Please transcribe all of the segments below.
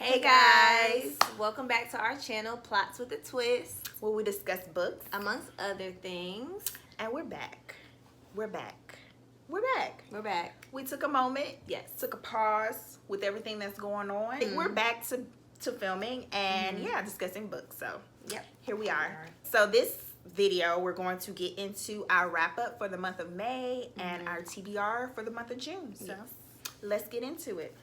Hey guys, welcome back to our channel, Plots with a Twist, where we discuss books, amongst other things. And we're back. We're back. We took a moment. Yes. Took a pause with everything that's going on. We're back to filming and discussing books. So here we are. So this video, we're going to get into our wrap up for the month of May and our TBR for the month of June. So let's get into it.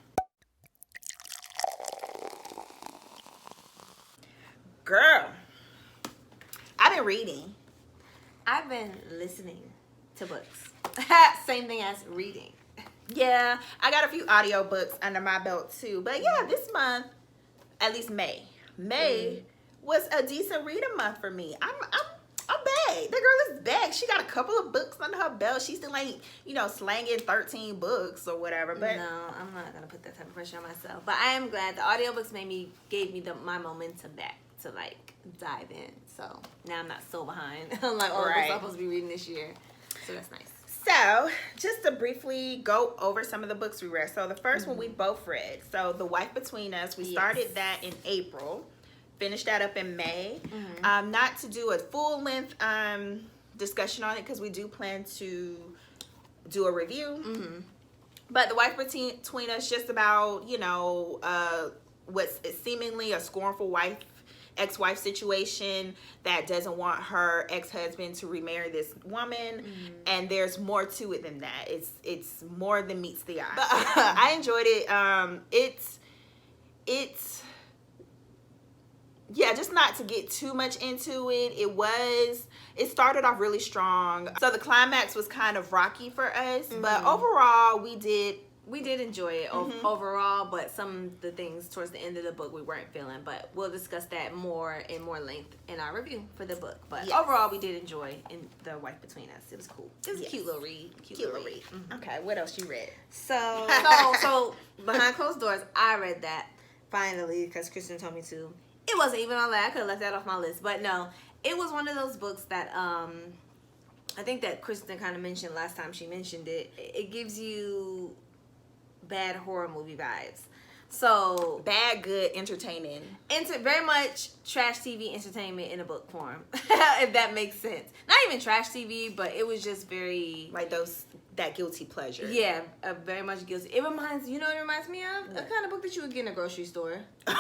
Girl, I've been reading. I've been listening to books. Same thing as reading. Yeah, I got a few audiobooks under my belt too. But yeah, this month, at least May was a decent reading month for me. I'm back. The girl is back. She got a couple of books under her belt. She still ain't, slanging 13 books or whatever. But no, I'm not gonna put that type of pressure on myself. But I am glad the audiobooks gave me my momentum back to like dive in. So now I'm not so behind. I'm like, books I'm supposed to be reading this year. So that's nice. So just to briefly go over some of the books we read. So the first one we both read. So The Wife Between Us. We started that in April. Finished that up in May. Not to do a full length discussion on it because we do plan to do a review. But The Wife Between Us, just about what's seemingly a scornful ex-wife situation that doesn't want her ex-husband to remarry this woman, and there's more to it than that. It's more than meets the eye. But I enjoyed it. It's just not to get too much into it. It started off really strong. So the climax was kind of rocky for us, but overall we did enjoy it overall, but some of the things towards the end of the book we weren't feeling, but we'll discuss that more length in our review for the book. But overall we did enjoy in The Wife Between Us. It was cool. It was a cute little read. Cute little read. Okay, what else you read? So Behind Closed Doors, I read that finally because Kristen told me to. It wasn't even on that. I could have left that off my list, but no, it was one of those books that I think that Kristen kind of mentioned last time she mentioned it. It gives you bad horror movie vibes. So bad, good, entertaining. Very much trash TV entertainment in a book form, if that makes sense. Not even trash TV, but it was just very like that guilty pleasure. Yeah, very much guilty. It reminds me of a kind of book that you would get in a grocery store, but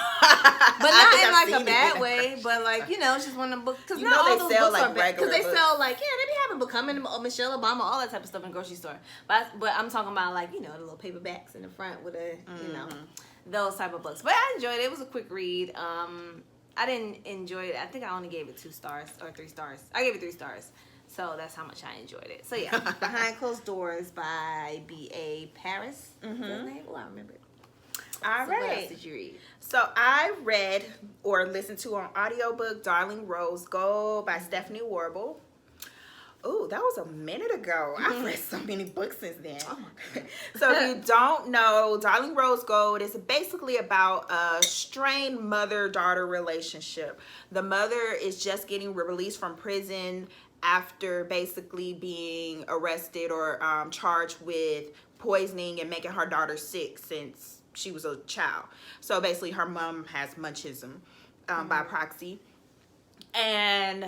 not in like a bad way. But like it's just one of the books because not all those books are bad because they sell like they be having Becoming Michelle Obama, all that type of stuff in the grocery store. But I'm talking about like the little paperbacks in the front with a those type of books. But I enjoyed it. It was a quick read. I didn't enjoy it. I think I only gave it 2 stars or 3 stars. I gave it 3 stars. So that's how much I enjoyed it. So yeah, Behind Closed Doors by B.A. Paris. Is that his name? Oh, I remember it. All right. What else did you read? So I read or listened to on audiobook Darling Rose Gold by Stephanie Wrobel. Oh, that was a minute ago. I've read so many books since then. Oh my God. So if you don't know, Darling Rose Gold is basically about a strained mother-daughter relationship. The mother is just getting released from prison after basically being arrested or charged with poisoning and making her daughter sick since she was a child. So basically her mom has Munchism by proxy. And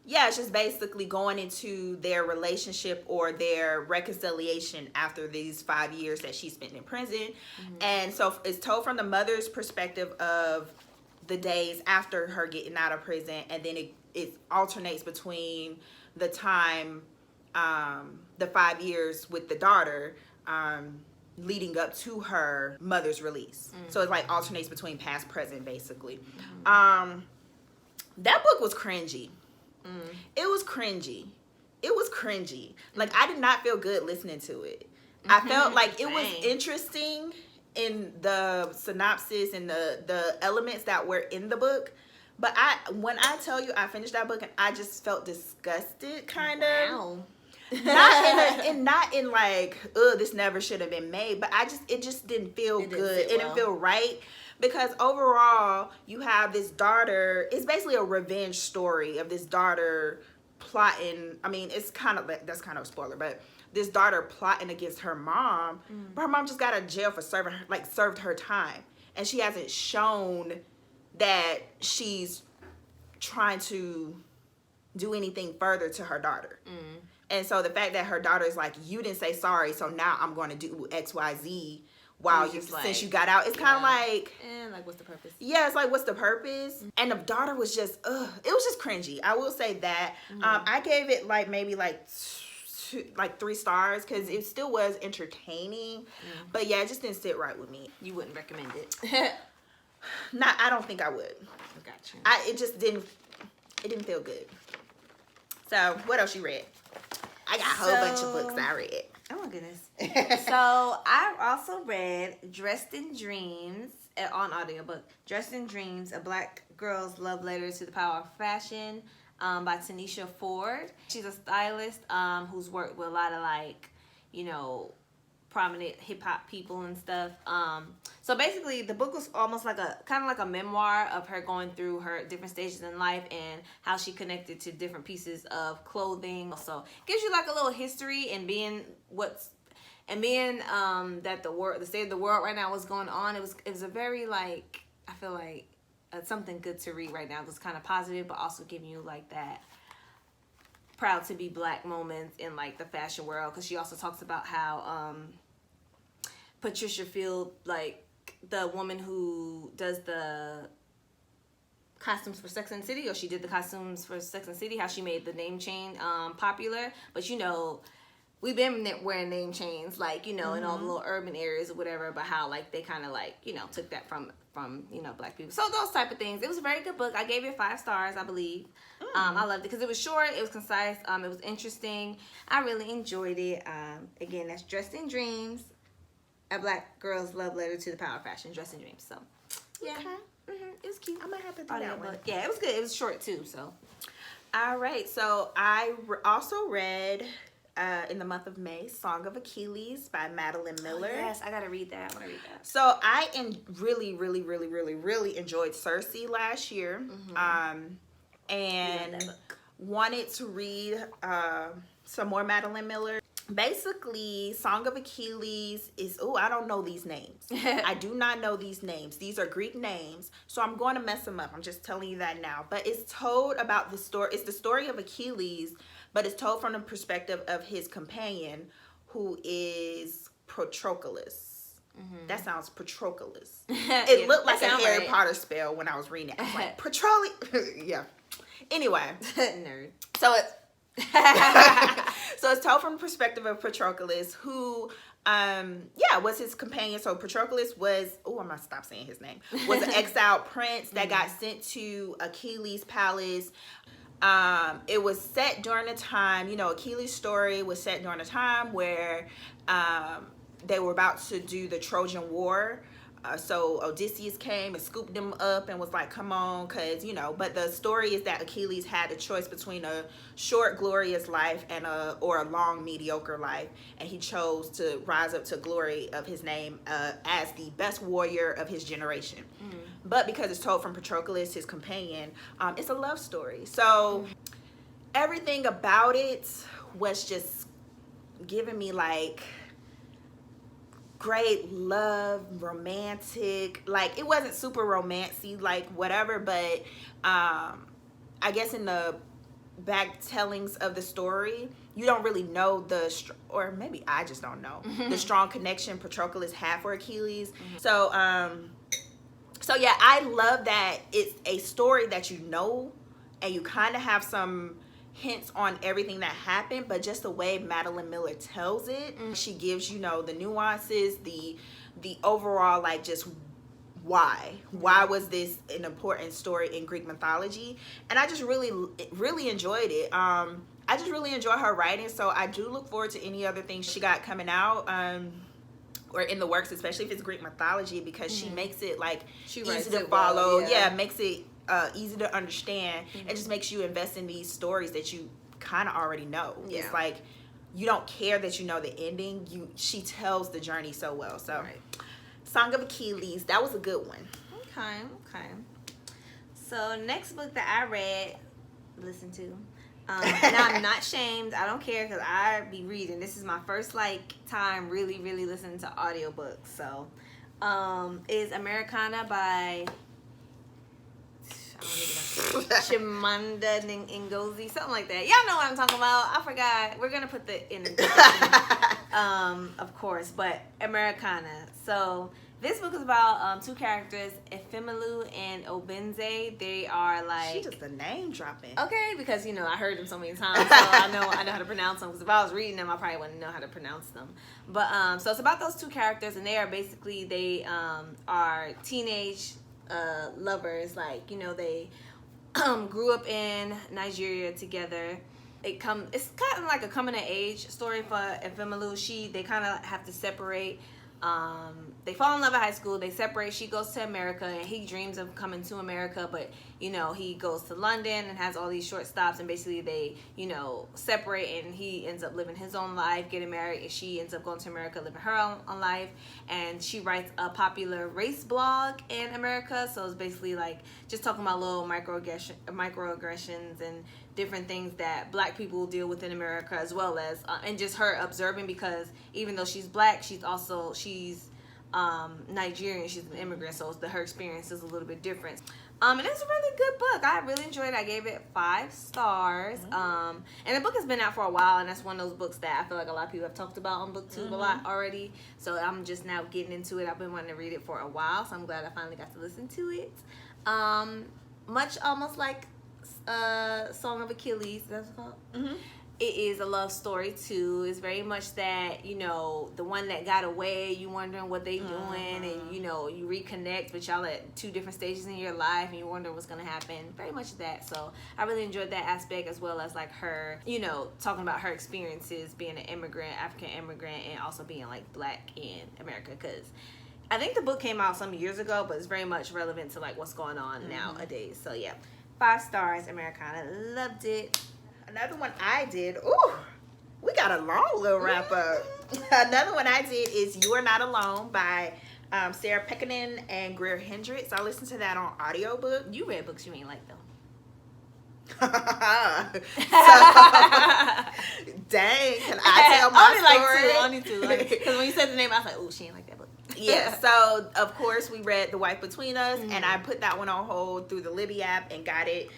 yeah, it's just basically going into their relationship or their reconciliation after these 5 years that she spent in prison. And so it's told from the mother's perspective of the days after her getting out of prison, and then it alternates between the time, the 5 years with the daughter, leading up to her mother's release. So it's like alternates between past, present, basically. That book was cringy. It was cringy. Like, I did not feel good listening to it. I felt like it was interesting in the synopsis and the elements that were in the book. But when I tell you I finished that book and I just felt disgusted, kind of. Wow. Not in like, this never should have been made. But it just didn't feel good. It didn't feel right. Because overall, you have this daughter. It's basically a revenge story of this daughter plotting. I mean, that's kind of a spoiler, but this daughter plotting against her mom. But her mom just got out of jail for served her time. and she hasn't shown that she's trying to do anything further to her daughter. And so the fact that her daughter is like, you didn't say sorry, so now I'm going to do XYZ while since you got out. It's kind of like, and like, what's the purpose? Yeah, it's like, what's the purpose? And the daughter was just, it was just cringy. I will say that. I gave it like maybe like 3 stars because it still was entertaining. But yeah, it just didn't sit right with me. You wouldn't recommend it? I don't think I would. Gotcha. It just didn't. It didn't feel good. So what else you read? I got a whole bunch of books I read. Oh my goodness. So I also read Dressed in Dreams on audiobook. Dressed in Dreams, a Black Girl's Love Letter to the Power of Fashion by Tanisha Ford. She's a stylist who's worked with a lot of like, you know, prominent hip hop people and stuff. So basically the book was almost like a kind of like a memoir of her going through her different stages in life and how she connected to different pieces of clothing. So it gives you like a little history and being that the state of the world right now was going on. It was a very like, I feel like something good to read right now. It was kind of positive, but also giving you like that proud to be Black moments in like the fashion world. Because she also talks about how Patricia Field, like the woman who does the costumes for Sex and the City, or she did the costumes for Sex and the City, how she made the name chain popular. But you know, we've been wearing name chains, like, you know, in all the little urban areas or whatever, but how like they kind of like, you know, took that from you know, Black people. So those type of things. It was a very good book. I gave it 5 stars, I believe. I loved it because it was short, it was concise, it was interesting. I really enjoyed it. Again, that's Dressed in Dreams, a Black Girl's Love Letter to the Power of Fashion. Dressed in Dreams. So yeah. Okay. It was cute. I might have to do that one. Yeah, it was good. It was short too. So all right. So I also read in the month of May, Song of Achilles by Madeline Miller. Oh, yes, I gotta read that. I want to read that. So I really enjoyed Circe last year, and wanted to read some more Madeline Miller. Basically, Song of Achilles is, I don't know these names. I do not know these names. These are Greek names, so I'm going to mess them up. I'm just telling you that now. But it's told about the story. It's the story of Achilles, but it's told from the perspective of his companion, who is Patroclus. That sounds Patroclus. It looked like a Harry Potter spell when I was reading it. I was like, yeah. Anyway. Nerd. So it's so it's told from the perspective of Patroclus, who was his companion. So Patroclus was, I'm gonna stop saying his name, was an exiled prince that got sent to Achilles' palace. It was set during a time, you know, Achilles' story was set during a time where they were about to do the Trojan War. So Odysseus came and scooped them up and was like, come on, because, you know, but the story is that Achilles had a choice between a short, glorious life and a long, mediocre life. And he chose to rise up to glory of his name as the best warrior of his generation. But because it's told from Patroclus, his companion, it's a love story. So everything about it was just giving me like great love, romantic, like it wasn't super romancy, like whatever, but I guess in the back tellings of the story, you don't really know or maybe I just don't know the strong connection Patroclus had for Achilles. So yeah, I love that it's a story that you know and you kind of have some hints on everything that happened, but just the way Madeline Miller tells it, she gives, you know, the nuances, the overall, like, just why was this an important story in Greek mythology. And I just really enjoyed it. I just really enjoy her writing, so I do look forward to any other things she got coming out or in the works, especially if it's Greek mythology, because she makes it like easy to follow. Well, yeah, makes it easy to understand. It just makes you invest in these stories that you kind of already know. It's like you don't care that you know the ending. She tells the journey so well. So Song of Achilles, that was a good one. Okay. So next book that I listened to, and I'm not shamed, I don't care, because I be reading. This is my first like time really listening to audiobooks. So is Americanah by Chimamanda Ngozi, something like that. Y'all know what I'm talking about. I forgot. We're gonna put the in the description, of course. But Americanah. So this book is about two characters, Efemelu and Obenze. They are like, she just a name dropping. Okay, because you know I heard them so many times, so I know how to pronounce them. Because if I was reading them, I probably wouldn't know how to pronounce them. But so it's about those two characters, and they are basically are teenage lovers. Like, you know, they grew up in Nigeria together. It's kind of like a coming of age story for Efemelu. They kind of have to separate. They fall in love at high school, they separate, she goes to America, and he dreams of coming to America, but you know, he goes to London and has all these short stops, and basically they, you know, separate, and he ends up living his own life, getting married, and she ends up going to America, living her own life. And she writes a popular race blog in America, so it's basically like just talking about little microaggressions and different things that black people deal with in America, as well as and just her observing, because even though she's black, she's Nigerian, she's an immigrant, so her experience is a little bit different. And it's a really good book. I really enjoyed it. I gave it 5 stars. And the book has been out for a while, and that's one of those books that I feel like a lot of people have talked about on BookTube a lot already. So I'm just now getting into it. I've been wanting to read it for a while, so I'm glad I finally got to listen to it. Much almost like Song of Achilles, that's what it's called. It is a love story too. It's very much that, you know, the one that got away, you wondering what they doing, and you know, you reconnect, but y'all at 2 different stages in your life, and you wonder what's gonna happen. Very much that. So I really enjoyed that aspect, as well as like her, you know, talking about her experiences being an immigrant, African immigrant, and also being like black in America, because I think the book came out some years ago, but it's very much relevant to like what's going on nowadays. So yeah, 5 stars, Americanah. Loved it. Another one I did. Ooh, we got a long little wrap up. Another one I did is You Are Not Alone by Sarah Pekkanen and Greer Hendricks. I listened to that on audiobook. You read books you ain't like though. Dang, can I tell my only two. Because when you said the name, I was like, oh, she ain't like that book. Yeah, so of course we read The Wife Between Us, and I put that one on hold through the Libby app and got it.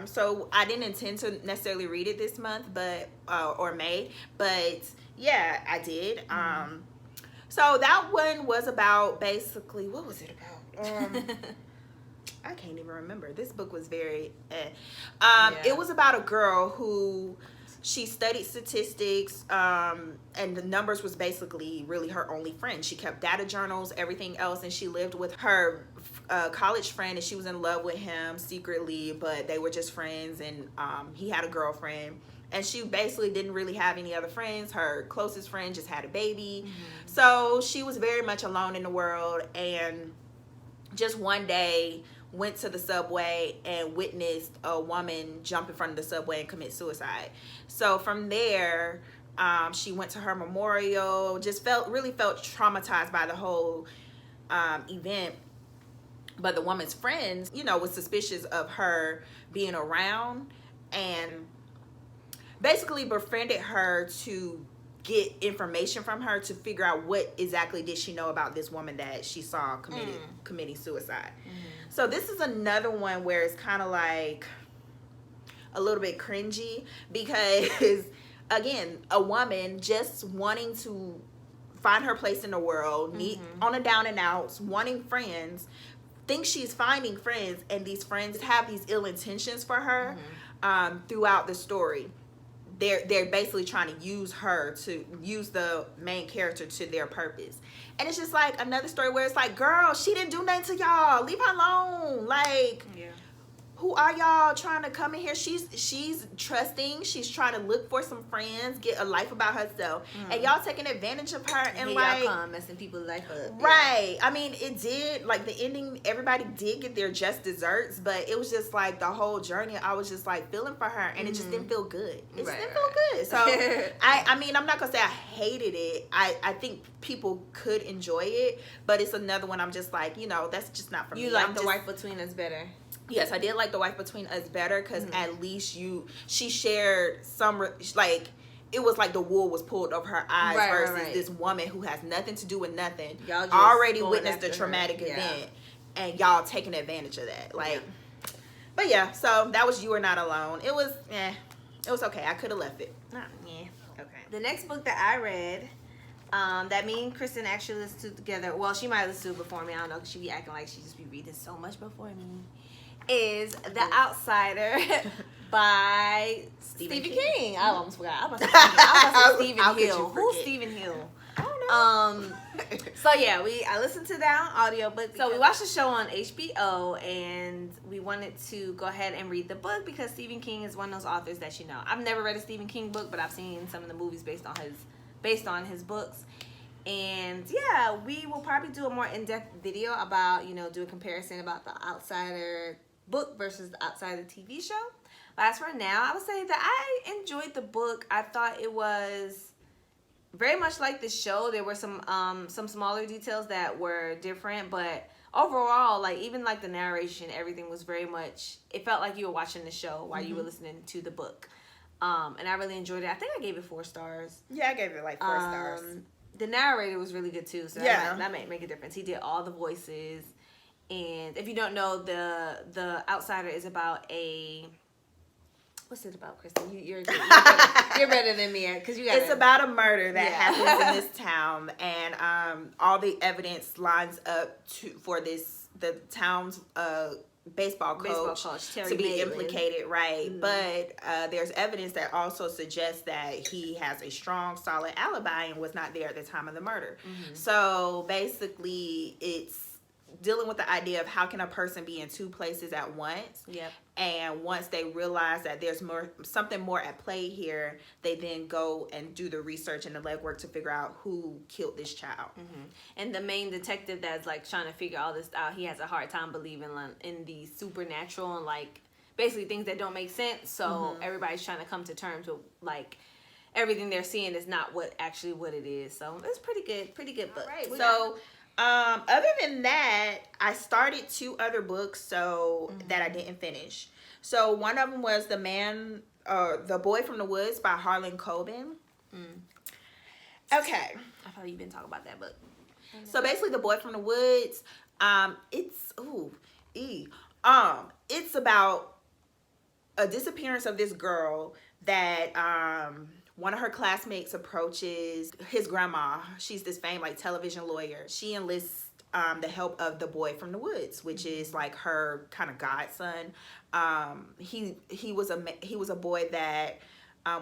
So I didn't intend to necessarily read it this month, but or May, but yeah, I did. So that one was about, basically, what was it about? I can't even remember. This book was very It was about a girl who, she studied statistics, and the numbers was basically really her only friend. She kept data journals, everything else, and she lived with her college friend, and she was in love with him secretly, but they were just friends, and he had a girlfriend, and she basically didn't really have any other friends. Her closest friend just had a baby, so she was very much alone in the world, and just one day went to the subway and witnessed a woman jump in front of the subway and commit suicide. So from there, she went to her memorial, just really felt traumatized by the whole event. But the woman's friends, you know, was suspicious of her being around, and basically befriended her to get information from her to figure out what exactly did she know about this woman that she saw committing suicide. So this is another one where it's kind of like a little bit cringy, because again, a woman just wanting to find her place in the world, on a down and outs, wanting friends, thinks she's finding friends, and these friends have these ill intentions for her throughout the story. They're basically trying to use her, to use the main character to their purpose. And it's just like another story where it's like, girl, she didn't do nothing to y'all. Leave her alone. Like, who are y'all trying to come in here? She's trusting. She's trying to look for some friends, get a life about herself. And y'all taking advantage of her, and like, y'all come messing people's life up. Right. I mean, it did, like, the ending, everybody did get their just desserts, but it was just like the whole journey, I was just like feeling for her, and it just didn't feel good. It just didn't feel good. So I mean, I'm not gonna say I hated it. I think people could enjoy it, but it's another one I'm just like, you know, that's just not for me. You like The Wife Between Us better? Yes, I did like The Wife Between Us better, because at least she shared some, like, it was like the wool was pulled over her eyes versus this woman who has nothing to do with nothing, y'all just already witnessed a traumatic event, and y'all taking advantage of that. Like, but yeah, so that was You Are Not Alone. It was, it was okay. I could have left it. Okay. The next book that I read, that me and Kristen actually listened to together. Well, she might listen to it before me. I don't know, because she be acting like she just be reading so much before me. Is The Outsider by Stephen King. I almost forgot. I was about to say Stephen Hill. Who's Stephen Hill? I don't know. So yeah, I listened to that on audiobook. So we watched the show on HBO, and we wanted to go ahead and read the book because Stephen King is one of those authors that you know. I've never read a Stephen King book, but I've seen some of the movies based on his books. And yeah, we will probably do a more in-depth video about, you know, do a comparison about The Outsider book versus The Outsider TV show. But as for now, I would say that I enjoyed the book. I thought it was very much like the show. There were some smaller details that were different, but overall, like, even like the narration, everything was very much, it felt like you were watching the show while you were listening to the book. And I really enjoyed it. I think I gave it 4 stars. Yeah, I gave it like 4 stars. The narrator was really good too, so that might make a difference. He did all the voices. And if you don't know, the Outsider is about a... What's it about, Kristen? You're better than me, because you got. It's about a murder that happens in this town, and all the evidence lines up for the town's baseball coach to be implicated, right? Mm-hmm. But there's evidence that also suggests that he has a strong, solid alibi and was not there at the time of the murder. Mm-hmm. So basically, it's dealing with the idea of how can a person be in 2 places at once. Yep. And once they realize that there's something more at play here, they then go and do the research and the legwork to figure out who killed this child. Mm-hmm. And the main detective that's like trying to figure all this out, he has a hard time believing in the supernatural and like basically things that don't make sense. So everybody's trying to come to terms with like everything they're seeing is not what it is. So it's pretty good book. Right. So other than that, I started 2 other books that I didn't finish. So one of them was The Boy from the Woods by Harlen Coben. Okay. I thought you've been talking about that book. So basically, The Boy from the Woods, it's about a disappearance of this girl that one of her classmates approaches his grandma. She's this famed like television lawyer. She enlists the help of the boy from the woods, which is like her kind of godson. He was a boy that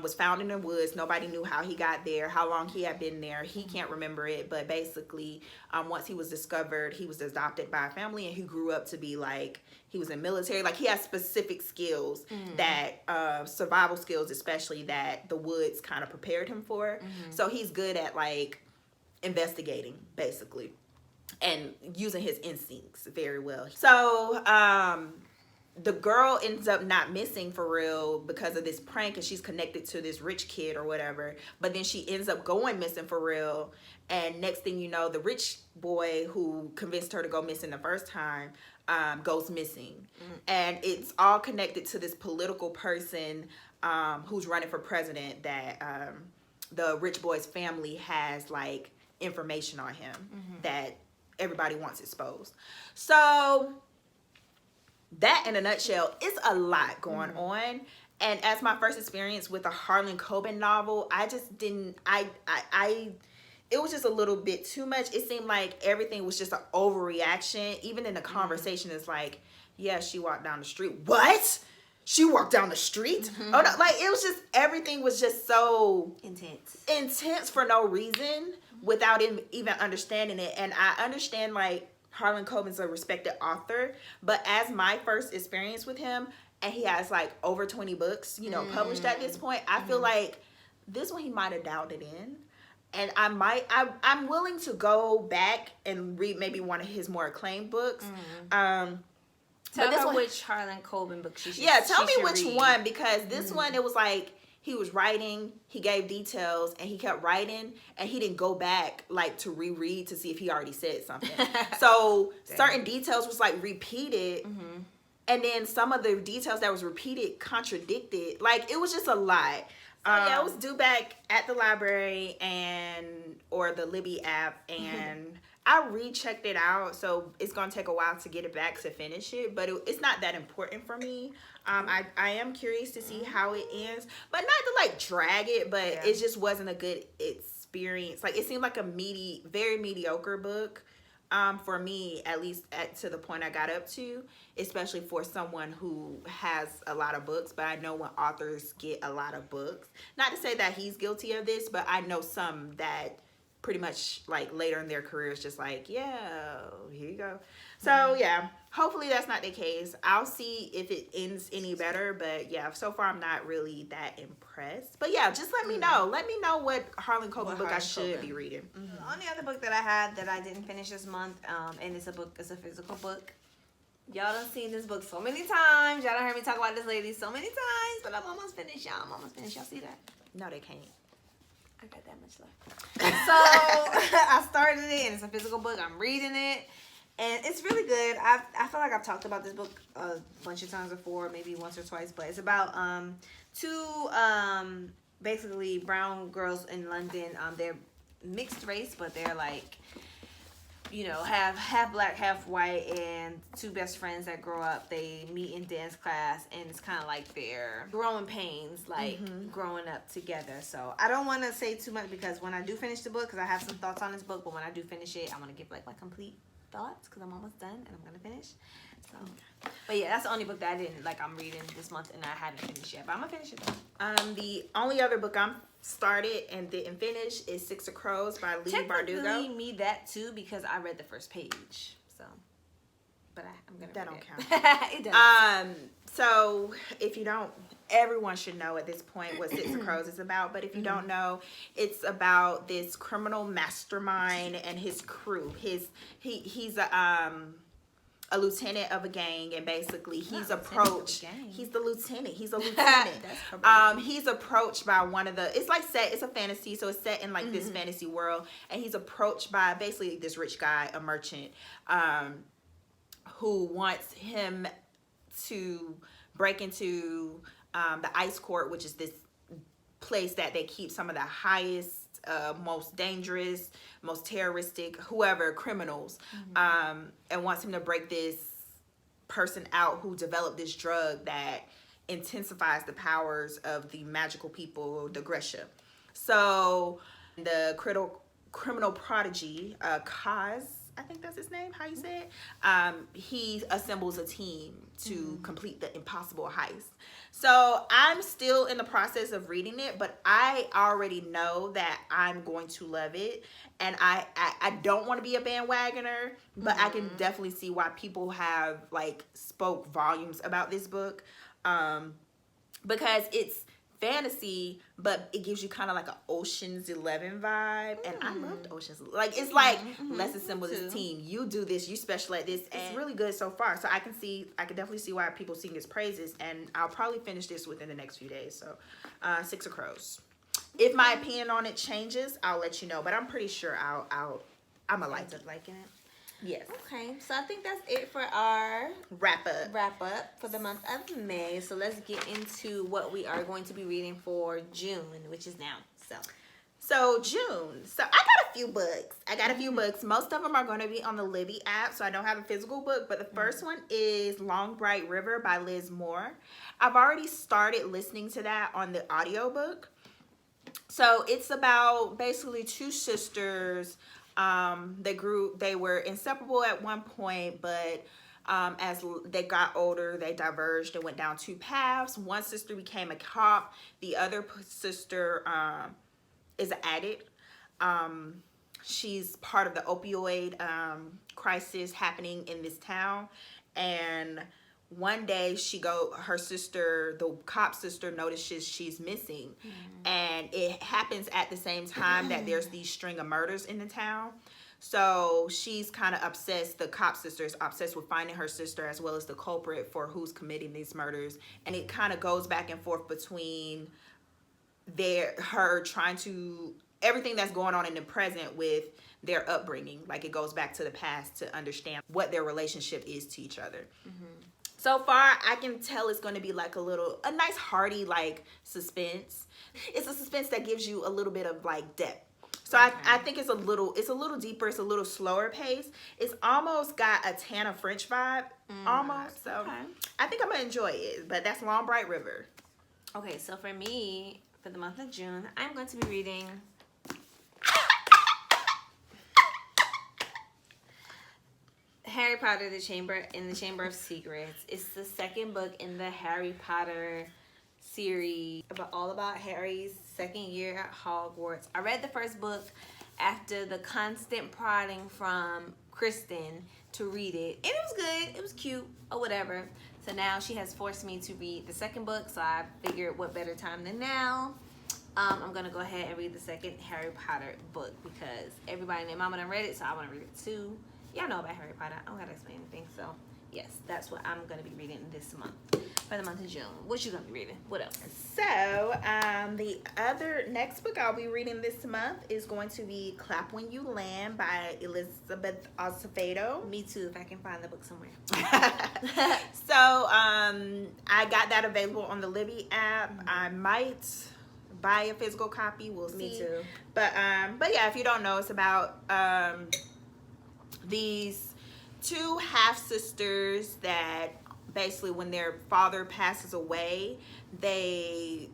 was found in the woods. Nobody knew how he got there, how long he had been there. He can't remember it, but basically, once he was discovered, he was adopted by a family, and he grew up to be like, he was in military. Like, he has specific skills that, survival skills especially, that the woods kind of prepared him for. So he's good at like investigating, basically, and using his instincts very well. So, the girl ends up not missing for real because of this prank, and she's connected to this rich kid or whatever. But then she ends up going missing for real. And next thing you know, the rich boy who convinced her to go missing the first time goes missing. And it's all connected to this political person who's running for president that the rich boy's family has like information on him that everybody wants exposed. So that, in a nutshell, is a lot going on. And as my first experience with a Harlen Coben novel, I just didn't, it was just a little bit too much. It seemed like everything was just an overreaction. Even in the conversation, it's like, yeah, she walked down the street. What? She walked down the street? Oh, no. Like, it was just, everything was just so intense for no reason without even understanding it. And I understand, like, Harlen Coben's a respected author, but as my first experience with him, and he has like over 20 books, you know, published at this point, I feel like this one he might have dialed it in. And I'm willing to go back and read maybe one of his more acclaimed books. Tell her which Harlen Coben book she should read. Yeah, tell me which one, because this one, it was like, he was writing, he gave details, and he kept writing, and he didn't go back like to reread to see if he already said something. So certain details was like repeated, and then some of the details that was repeated contradicted. Like, it was just a lot. So yeah, it was due back at the library or the Libby app, and I rechecked it out. So it's gonna take a while to get it back to finish it, but it's not that important for me. I am curious to see how it ends, but not to like drag it, but it just wasn't a good experience. Like it seemed like a very mediocre book. For me, at least to the point I got up to, especially for someone who has a lot of books. But I know when authors get a lot of books, not to say that he's guilty of this, but I know some that pretty much like later in their careers just like, yeah, here you go. So yeah, hopefully that's not the case. I'll see if it ends any better, but yeah, so far I'm not really that impressed. But yeah, just let me know. Let me know what Harlen Coben book I should be reading. The only other book that I had that I didn't finish this month, and it's a physical book. Y'all done seen this book so many times. Y'all done heard me talk about this lady so many times, but I'm almost finished, y'all. I'm almost finished. Y'all see that? No, they can't. I got that much left. So I started it, and it's a physical book. I'm reading it, and it's really good. I feel like I've talked about this book a bunch of times before, maybe once or twice, but it's about two basically brown girls in London. They're mixed race, but they're like, you know, half black, half white, and two best friends that grow up. They meet in dance class, and it's kind of like their growing pains, like growing up together. So I don't want to say too much because when I do finish the book, because I have some thoughts on this book, but when I do finish it, I want to give like my complete thoughts because I'm almost done and I'm gonna finish. So, but yeah, that's the only book that I didn't like. I'm reading this month and I haven't finished yet, but I'm gonna finish it though. The only other book I'm started and didn't finish is Six of Crows by Leigh Bardugo. Technically, me that too because I read the first page. So, but I'm gonna. That don't it. count. It does. So if you don't, everyone should know at this point what Six of Crows is about. But if you don't know, it's about this criminal mastermind and his crew. He's a lieutenant of a gang, and basically he's approached. He's the lieutenant. He's a lieutenant. He's approached by one of the. It's a fantasy, so it's set in like this fantasy world, and he's approached by basically this rich guy, a merchant, who wants him to break into the ice court, which is this place that they keep some of the highest, most dangerous, most terroristic, whoever, criminals, and wants him to break this person out who developed this drug that intensifies the powers of the magical people, the Gresha. So the criminal prodigy, Kaz, I think that's his name, how you say it, he assembles a team to complete the impossible heist. So I'm still in the process of reading it, but I already know that I'm going to love it. And I don't want to be a bandwagoner, but I can definitely see why people have like spoke volumes about this book, because it's fantasy, but it gives you kind of like an Ocean's 11 vibe, and I loved Ocean's. Like it's like let's assemble this team. You do this. You special at this. It's really good so far. So I can definitely see why people sing its praises, and I'll probably finish this within the next few days. So, Six of Crows. If my opinion on it changes, I'll let you know. But I'm pretty sure I'm liking it. Yes. Okay, so I think that's it for our wrap up for the month of May. So let's get into what we are going to be reading for June, which is now. So June. So I got a few books. Most of them are going to be on the Libby app, so I don't have a physical book. But the first one is Long Bright River by Liz Moore. I've already started listening to that on the audiobook. So it's about basically two sisters. They were inseparable at one point, but as they got older, they diverged and went down two paths. One sister became a cop. The other sister is an addict. She's part of the opioid crisis happening in this town, and one day her sister, the cop sister, notices she's missing, and it happens at the same time that there's these string of murders in the town. So she's kind of obsessed. The cop sister is obsessed with finding her sister as well as the culprit for who's committing these murders, and it kind of goes back and forth between her trying to everything that's going on in the present with their upbringing. Like it goes back to the past to understand what their relationship is to each other. So far, I can tell it's going to be like a nice hearty like suspense. It's a suspense that gives you a little bit of like depth. So I think it's a little deeper. It's a little slower pace. It's almost got a Tana French vibe, almost. So I think I'm gonna enjoy it. But that's Long Bright River. Okay, so for me, for the month of June, I'm going to be reading Harry Potter, the Chamber of Secrets. It's the second book in the Harry Potter series, all about Harry's second year at Hogwarts. I read the first book after the constant prodding from Kristen to read it, and it was good. It was cute or whatever. So now she has forced me to read the second book, so I figured what better time than now. I'm gonna go ahead and read the second Harry Potter book because everybody and their mama done read it, so I want to read it too. Y'all know about Harry Potter. I don't gotta explain anything. So yes, that's what I'm gonna be reading this month for the month of June. What you gonna be reading? What else? So the other next book I'll be reading this month is going to be Clap When You Land by Elizabeth Acevedo. Me too, if I can find the book somewhere. So I got that available on the Libby app. I might buy a physical copy. We'll see. Me too. But yeah, if you don't know, it's about these two half sisters that basically when their father passes away, they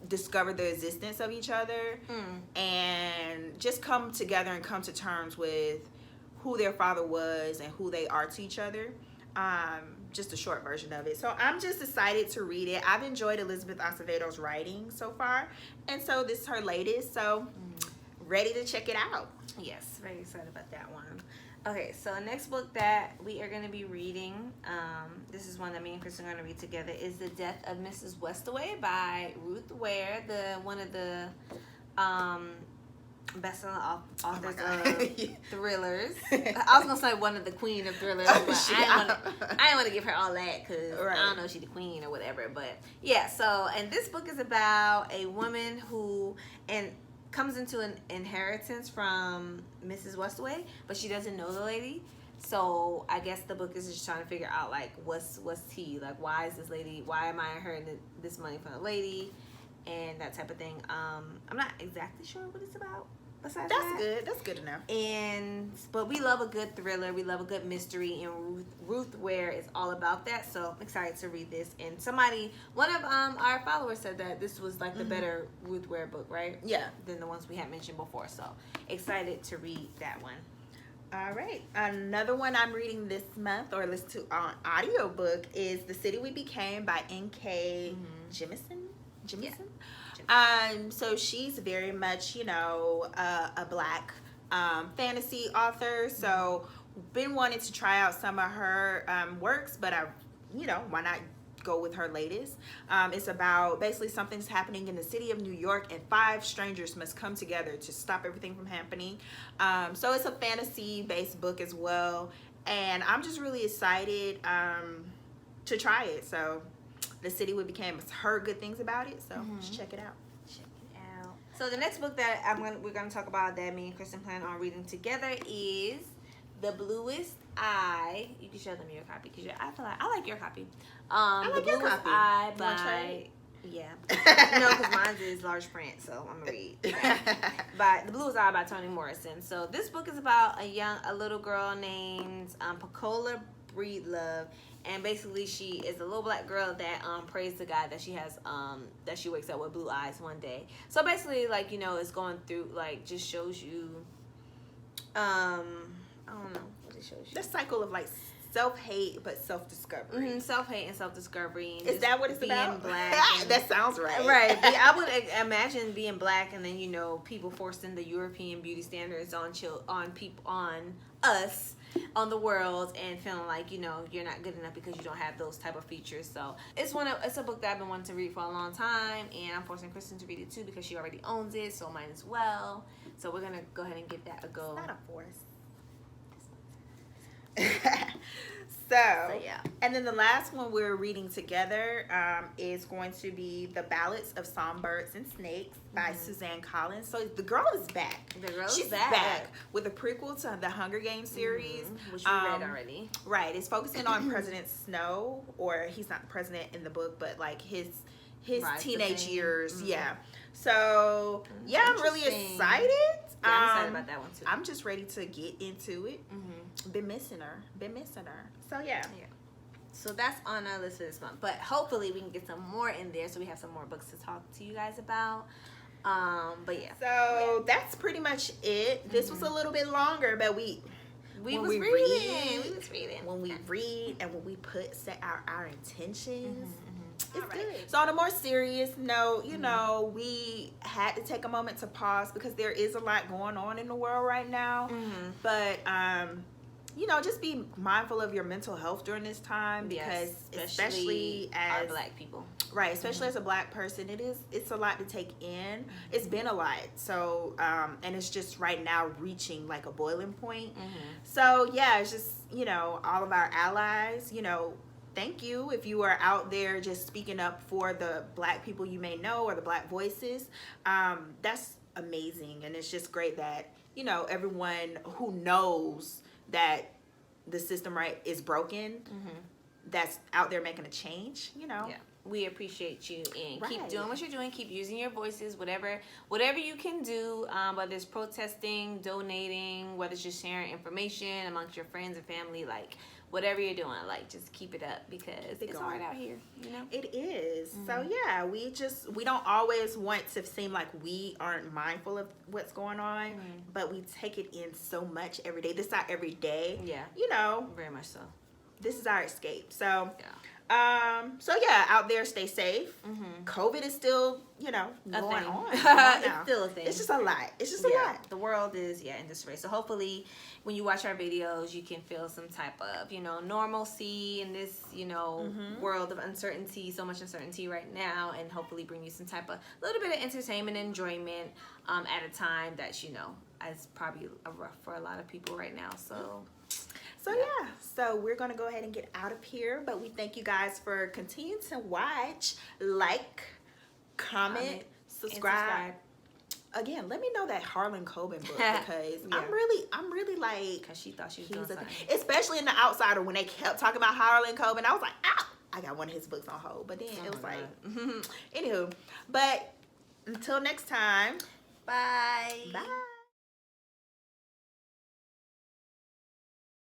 discover the existence of each other and just come together and come to terms with who their father was and who they are to each other. Just a short version of it. So I'm just excited to read it. I've enjoyed Elizabeth Acevedo's writing so far, and so this is her latest, so ready to check it out. Yes, very excited about that one. Okay, so the next book that we are going to be reading, this is one that me and Chris are going to read together, is The Death of Mrs. Westaway by Ruth Ware, one of the best-selling authors of thrillers. I was going to say one of the queen of thrillers, but I didn't want to give her all that because I don't know if she's the queen or whatever. But yeah, so, and this book is about a woman who comes into an inheritance from Mrs. Westaway, but she doesn't know the lady. So I guess the book is just trying to figure out like what's tea, like why am I inheriting this money from the lady, and that type of thing. I'm not exactly sure what it's about. Besides That's good to know. But we love a good thriller, we love a good mystery, and Ruth Ware is all about that. So I'm excited to read this. And one of our followers said that this was like the better Ruth Ware book, right? Yeah. Than the ones we had mentioned before. So excited to read that one. All right, another one I'm reading this month or listen to on audiobook is The City We Became by N.K. Jemisin. Yeah. So she's very much, a Black fantasy author. So been wanting to try out some of her works, but why not go with her latest? It's about basically something's happening in the city of New York and 5 strangers must come together to stop everything from happening. So it's a fantasy-based book as well, and I'm just really excited to try it. So The City We Became, heard good things about it, so just check it out. So the next book that we're gonna talk about that me and Kristen plan on reading together is The Bluest Eye. You can show them your copy because I feel like I like your copy. I like your copy. Eye by no, because mine is large print, so I'm gonna read. By The Bluest Eye by Toni Morrison. So this book is about a little girl named Pecola Breedlove. And basically, she is a little Black girl that prays to God that she has that she wakes up with blue eyes one day. So basically, like it's going through just shows you, I don't know what it shows you. The cycle of self-hate but self-discovery. Self-hate and self-discovery. Is that what it's about? Being Black. That sounds right. Right. I would imagine being Black and then people forcing the European beauty standards on us. On the world and feeling like you're not good enough because you don't have those type of features. So it's a book that I've been wanting to read for a long time, and I'm forcing Kristen to read it too because she already owns it, so might as well. So we're gonna go ahead and give that a go. It's not a force. So yeah. And then the last one we're reading together is going to be The Ballads of Songbirds and Snakes by Suzanne Collins. So the girl is back. She's back with a prequel to the Hunger Games series. Which we read already. Right. It's focusing on President Snow, or he's not the president in the book, but like his teenage years. Yeah. So yeah, I'm really excited. Yeah, I'm excited about that one too. I'm just ready to get into it. Been missing her. So yeah. So that's on our list for this month. But hopefully we can get some more in there so we have some more books to talk to you guys about. But yeah. So that's pretty much it. This was a little bit longer, but we was reading. When we read and when we set our intentions. It's good. So on a more serious note, you know, we had to take a moment to pause because there is a lot going on in the world right now. But you know, just be mindful of your mental health during this time, because especially as our Black people, right? Especially as a Black person, it's a lot to take in. It's been a lot. So and it's just right now reaching like a boiling point. So yeah, it's just, you know, all of our allies, you know. Thank you if you are out there just speaking up for the Black people you may know, or the Black voices. That's amazing, and it's just great that, you know, everyone who knows that the system is broken, that's out there making a change, you know. Yeah. We appreciate you, and keep doing what you're doing. Keep using your voices, whatever you can do, whether it's protesting, donating, whether it's just sharing information amongst your friends and family, like whatever you're doing, like just keep it up, because it's hard out here, you know. It is. So yeah, we don't always want to seem like we aren't mindful of what's going on, but we take it in so much every day. This is our everyday. Yeah. You know. Very much so. This is our escape. So so yeah, out there, stay safe. COVID is still, you know, going on. It's still a thing. It's just a lot. It's just a lot. The world is in disarray. So hopefully when you watch our videos, you can feel some type of, you know, normalcy in this, you know, world of uncertainty, so much uncertainty right now, and hopefully bring you some type of little bit of entertainment and enjoyment at a time that's, you know, is probably rough for a lot of people right now. So yeah, so we're going to go ahead and get out of here, but we thank you guys for continuing to watch, like, comment, subscribe. Again, let me know that Harlen Coben book, because I'm really like, because she thought she was doing something. Especially in The Outsider, when they kept talking about Harlen Coben, I was like, ow, I got one of his books on hold. But then it was like, anywho, but until next time, bye. Bye.